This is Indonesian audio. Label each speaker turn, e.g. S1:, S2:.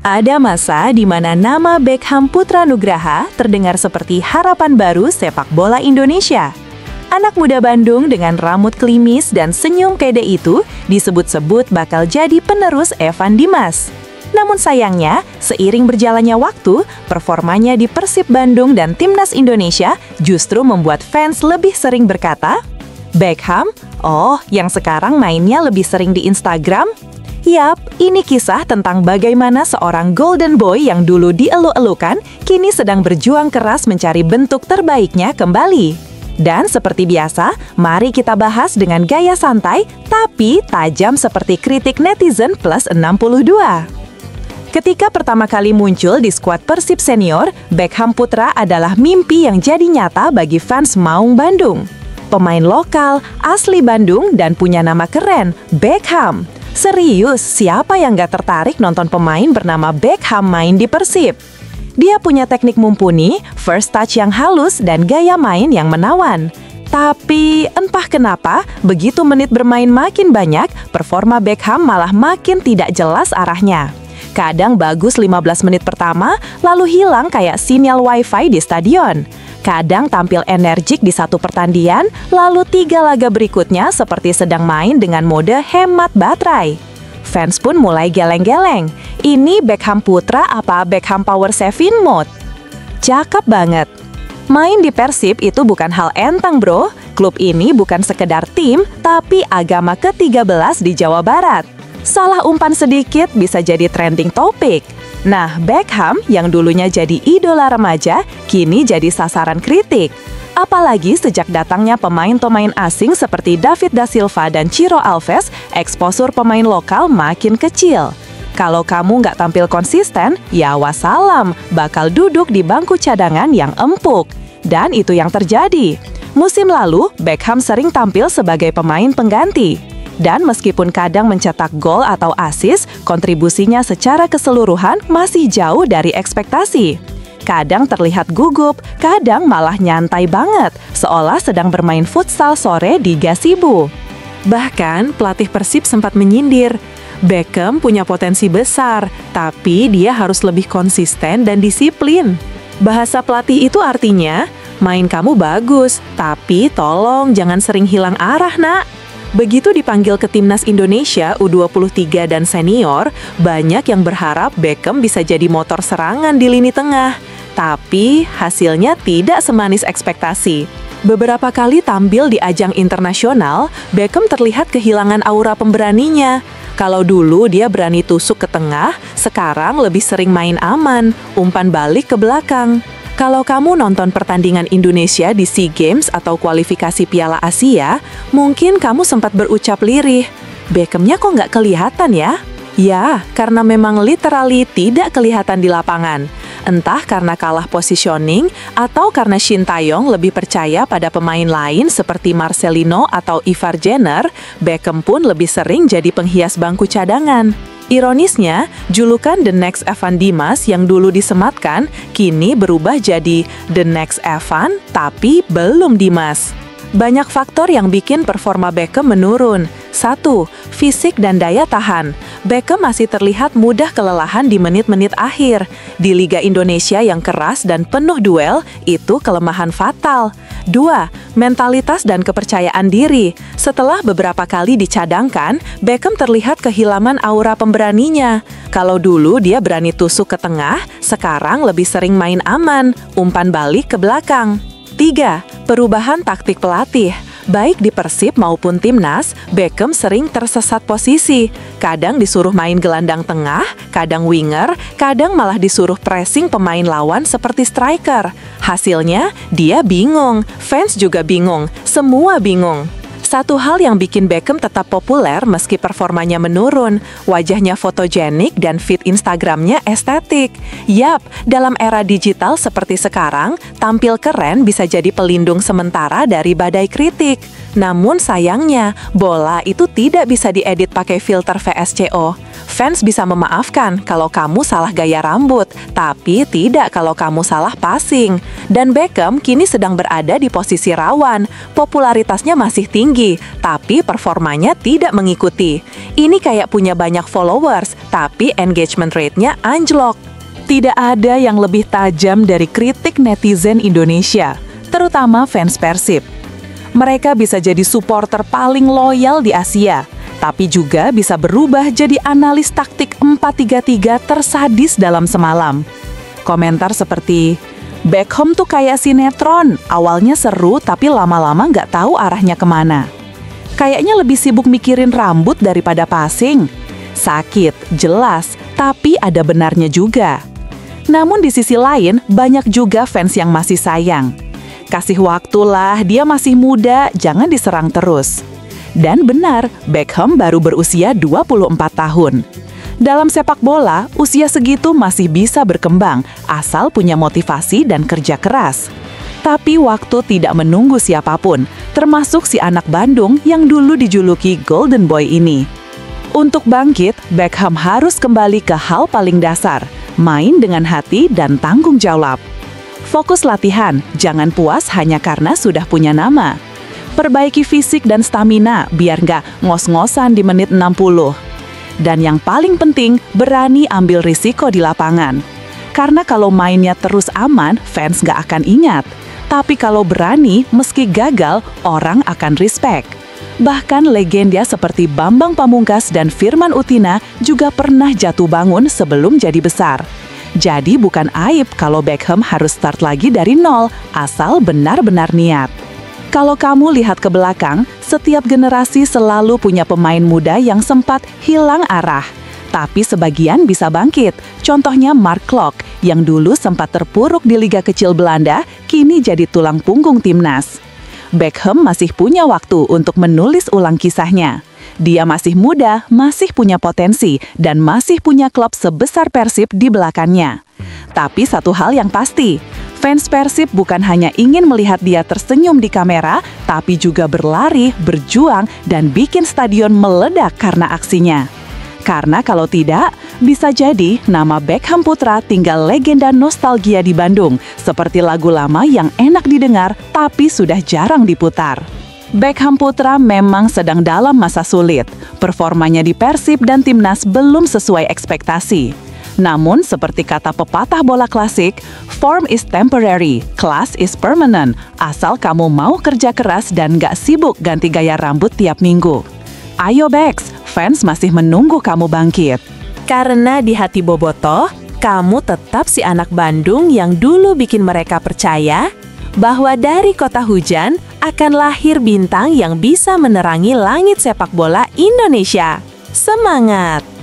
S1: Ada masa di mana nama Beckham Putra Nugraha terdengar seperti harapan baru sepak bola Indonesia. Anak muda Bandung dengan rambut klimis dan senyum pede itu disebut-sebut bakal jadi penerus Evan Dimas. Namun sayangnya, seiring berjalannya waktu, performanya di Persib Bandung dan Timnas Indonesia justru membuat fans lebih sering berkata, "Beckham? Oh, yang sekarang mainnya lebih sering di Instagram?" Yap, ini kisah tentang bagaimana seorang golden boy yang dulu dielu-elukan, kini sedang berjuang keras mencari bentuk terbaiknya kembali. Dan seperti biasa, mari kita bahas dengan gaya santai, tapi tajam seperti kritik netizen plus 62. Ketika pertama kali muncul di skuad Persib Senior, Beckham Putra adalah mimpi yang jadi nyata bagi fans Maung Bandung. Pemain lokal, asli Bandung, dan punya nama keren, Beckham. Serius, siapa yang gak tertarik nonton pemain bernama Beckham main di Persib? Dia punya teknik mumpuni, first touch yang halus, dan gaya main yang menawan. Tapi entah kenapa, begitu menit bermain makin banyak, performa Beckham malah makin tidak jelas arahnya. Kadang bagus 15 menit pertama, lalu hilang kayak sinyal wifi di stadion. Kadang tampil energik di satu pertandingan, lalu 3 laga berikutnya seperti sedang main dengan mode hemat baterai. Fans pun mulai geleng-geleng. Ini Beckham Putra apa Beckham Power Saving Mode? Cakep banget. Main di Persib itu bukan hal enteng, bro. Klub ini bukan sekedar tim, tapi agama ke-13 di Jawa Barat. Salah umpan sedikit bisa jadi trending topik. Nah, Beckham yang dulunya jadi idola remaja, kini jadi sasaran kritik. Apalagi sejak datangnya pemain-pemain asing seperti David da Silva dan Ciro Alves, eksposur pemain lokal makin kecil. Kalau kamu nggak tampil konsisten, ya wassalam, bakal duduk di bangku cadangan yang empuk. Dan itu yang terjadi. Musim lalu, Beckham sering tampil sebagai pemain pengganti. Dan meskipun kadang mencetak gol atau assist, kontribusinya secara keseluruhan masih jauh dari ekspektasi. Kadang terlihat gugup, kadang malah nyantai banget, seolah sedang bermain futsal sore di gazebo. Bahkan, pelatih Persib sempat menyindir, Beckham punya potensi besar, tapi dia harus lebih konsisten dan disiplin. Bahasa pelatih itu artinya, main kamu bagus, tapi tolong jangan sering hilang arah, nak. Begitu dipanggil ke Timnas Indonesia U23 dan senior, banyak yang berharap Beckham bisa jadi motor serangan di lini tengah. Tapi hasilnya tidak semanis ekspektasi. Beberapa kali tampil di ajang internasional, Beckham terlihat kehilangan aura pemberaninya. Kalau dulu dia berani tusuk ke tengah, sekarang lebih sering main aman, umpan balik ke belakang. Kalau kamu nonton pertandingan Indonesia di SEA Games atau kualifikasi Piala Asia, mungkin kamu sempat berucap lirih, Beckham-nya kok nggak kelihatan ya? Ya, karena memang literally tidak kelihatan di lapangan. Entah karena kalah positioning atau karena Shin Taeyong lebih percaya pada pemain lain seperti Marcelino atau Ivar Jenner, Beckham pun lebih sering jadi penghias bangku cadangan. Ironisnya, julukan The Next Evan Dimas yang dulu disematkan, kini berubah jadi The Next Evan, tapi belum Dimas. Banyak faktor yang bikin performa Beckham menurun. 1. Fisik dan daya tahan. Beckham masih terlihat mudah kelelahan di menit-menit akhir. Di Liga Indonesia yang keras dan penuh duel, itu kelemahan fatal. 2. Mentalitas dan kepercayaan diri. Setelah beberapa kali dicadangkan, Beckham terlihat kehilangan aura pemberaninya. Kalau dulu dia berani tusuk ke tengah, sekarang lebih sering main aman, umpan balik ke belakang. 3. Perubahan taktik pelatih. Baik di Persib maupun Timnas, Beckham sering tersesat posisi. Kadang disuruh main gelandang tengah, kadang winger, kadang malah disuruh pressing pemain lawan seperti striker. Hasilnya, dia bingung, fans juga bingung, semua bingung. Satu hal yang bikin Beckham tetap populer meski performanya menurun, wajahnya fotogenik dan feed Instagramnya estetik. Yap, dalam era digital seperti sekarang, tampil keren bisa jadi pelindung sementara dari badai kritik. Namun sayangnya, bola itu tidak bisa diedit pakai filter VSCO. Fans bisa memaafkan kalau kamu salah gaya rambut, tapi tidak kalau kamu salah passing. Dan Beckham kini sedang berada di posisi rawan. Popularitasnya masih tinggi, tapi performanya tidak mengikuti. Ini kayak punya banyak followers, tapi engagement rate-nya anjlok. Tidak ada yang lebih tajam dari kritik netizen Indonesia, terutama fans Persib. Mereka bisa jadi supporter paling loyal di Asia, tapi juga bisa berubah jadi analis taktik 4-3-3 tersadis dalam semalam. Komentar seperti, Beckham tuh kayak sinetron, awalnya seru tapi lama-lama nggak tahu arahnya kemana. Kayaknya lebih sibuk mikirin rambut daripada passing. Sakit, jelas, tapi ada benarnya juga. Namun di sisi lain, banyak juga fans yang masih sayang. Kasih waktulah, dia masih muda, jangan diserang terus. Dan benar, Beckham baru berusia 24 tahun. Dalam sepak bola, usia segitu masih bisa berkembang, asal punya motivasi dan kerja keras. Tapi waktu tidak menunggu siapapun, termasuk si anak Bandung yang dulu dijuluki Golden Boy ini. Untuk bangkit, Beckham harus kembali ke hal paling dasar, main dengan hati dan tanggung jawab. Fokus latihan, jangan puas hanya karena sudah punya nama. Perbaiki fisik dan stamina biar nggak ngos-ngosan di menit 60. Dan yang paling penting, berani ambil risiko di lapangan. Karena kalau mainnya terus aman, fans nggak akan ingat. Tapi kalau berani, meski gagal, orang akan respect. Bahkan legenda seperti Bambang Pamungkas dan Firman Utina juga pernah jatuh bangun sebelum jadi besar. Jadi bukan aib kalau Beckham harus start lagi dari nol, asal benar-benar niat. Kalau kamu lihat ke belakang, setiap generasi selalu punya pemain muda yang sempat hilang arah. Tapi sebagian bisa bangkit. Contohnya Mark Klok, yang dulu sempat terpuruk di Liga Kecil Belanda, kini jadi tulang punggung timnas. Beckham masih punya waktu untuk menulis ulang kisahnya. Dia masih muda, masih punya potensi, dan masih punya klub sebesar Persib di belakangnya. Tapi satu hal yang pasti, fans Persib bukan hanya ingin melihat dia tersenyum di kamera, tapi juga berlari, berjuang, dan bikin stadion meledak karena aksinya. Karena kalau tidak, bisa jadi nama Beckham Putra tinggal legenda nostalgia di Bandung, seperti lagu lama yang enak didengar tapi sudah jarang diputar. Beckham Putra memang sedang dalam masa sulit. Performanya di Persib dan timnas belum sesuai ekspektasi. Namun, seperti kata pepatah bola klasik, form is temporary, class is permanent, asal kamu mau kerja keras dan gak sibuk ganti gaya rambut tiap minggu. Ayo Bex, fans masih menunggu kamu bangkit. Karena di hati Bobotoh, kamu tetap si anak Bandung yang dulu bikin mereka percaya bahwa dari kota hujan akan lahir bintang yang bisa menerangi langit sepak bola Indonesia. Semangat!